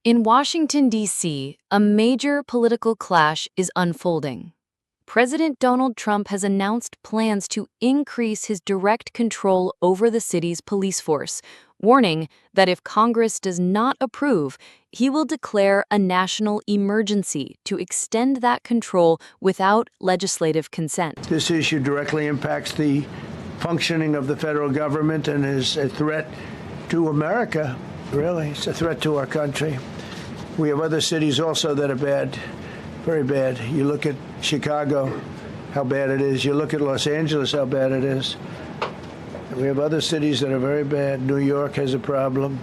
In Washington, D.C., a major political clash is unfolding. President Donald Trump has announced plans to increase his direct control over the city's police force, warning that if Congress does not approve, he will declare a national emergency to extend that control without legislative consent. This issue directly impacts the functioning of the federal government and is a threat to America, really. It's a threat to our country. We have other cities also that are bad, very bad. You look at Chicago, how bad it is. You look at Los Angeles, how bad it is. We have other cities that are very bad. New York has a problem.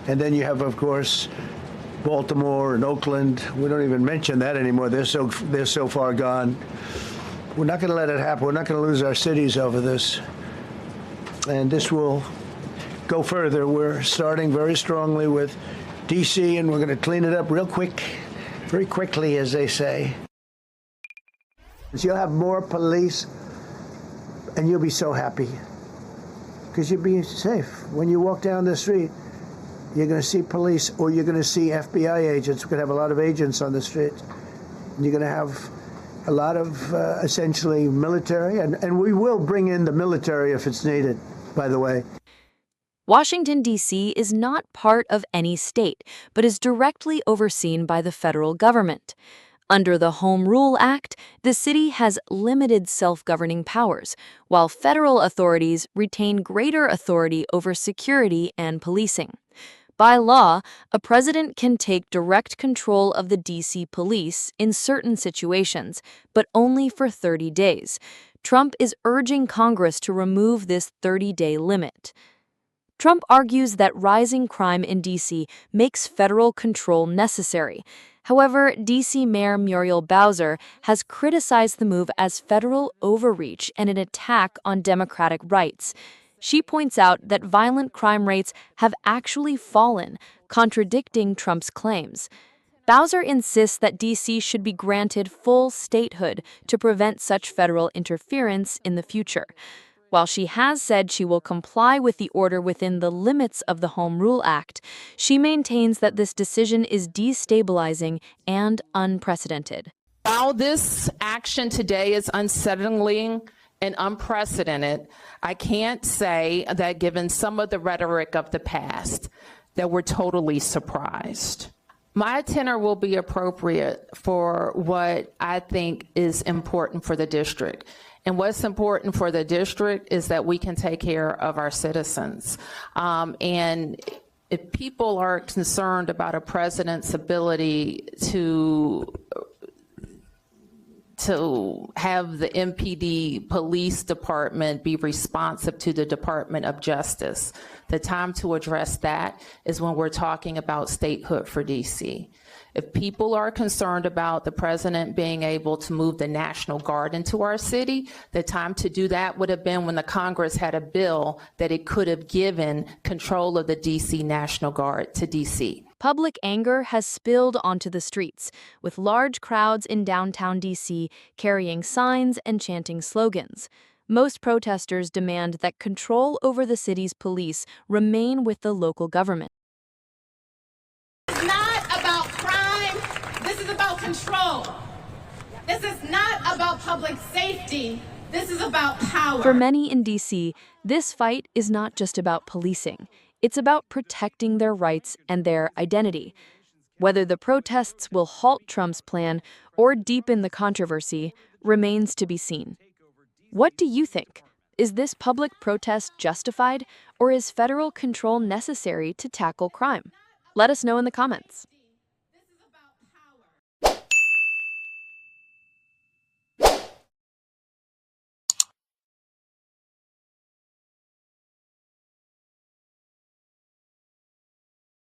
And then you have, of course, Baltimore and Oakland. We don't even mention that anymore. They're so far gone. We're not going to let it happen. We're not going to lose our cities over this. And this will go further. We're starting very strongly with D.C., and we're going to clean it up real quick, very quickly, as they say. You'll have more police, and you'll be so happy, because you'll be safe. When you walk down the street, you're going to see police, or you're going to see FBI agents. We're going to have a lot of agents on the street. And you're going to have a lot of, essentially, military, and we will bring in the military if it's needed, by the way. Washington, D.C. is not part of any state, but is directly overseen by the federal government. Under the Home Rule Act, the city has limited self-governing powers, while federal authorities retain greater authority over security and policing. By law, a president can take direct control of the D.C. police in certain situations, but only for 30 days. Trump is urging Congress to remove this 30-day limit. Trump argues that rising crime in D.C. makes federal control necessary. However, D.C. Mayor Muriel Bowser has criticized the move as federal overreach and an attack on democratic rights. She points out that violent crime rates have actually fallen, contradicting Trump's claims. Bowser insists that D.C. should be granted full statehood to prevent such federal interference in the future. While she has said she will comply with the order within the limits of the Home Rule Act, she maintains that this decision is destabilizing and unprecedented. While this action today is unsettling and unprecedented, I can't say that given some of the rhetoric of the past, that we're totally surprised. My tenor will be appropriate for what I think is important for the district. And what's important for the district is that we can take care of our citizens. And if people are concerned about a president's ability to have the MPD police department be responsive to the Department of Justice, the time to address that is when we're talking about statehood for DC. If people are concerned about the president being able to move the National Guard into our city, the time to do that would have been when the Congress had a bill that it could have given control of the DC National Guard to DC. Public anger has spilled onto the streets, with large crowds in downtown D.C. carrying signs and chanting slogans. Most protesters demand that control over the city's police remain with the local government. It's not about crime. This is about control. This is not about public safety. This is about power. For many in D.C., this fight is not just about policing. It's about protecting their rights and their identity. Whether the protests will halt Trump's plan or deepen the controversy remains to be seen. What do you think? Is this public protest justified, or is federal control necessary to tackle crime? Let us know in the comments.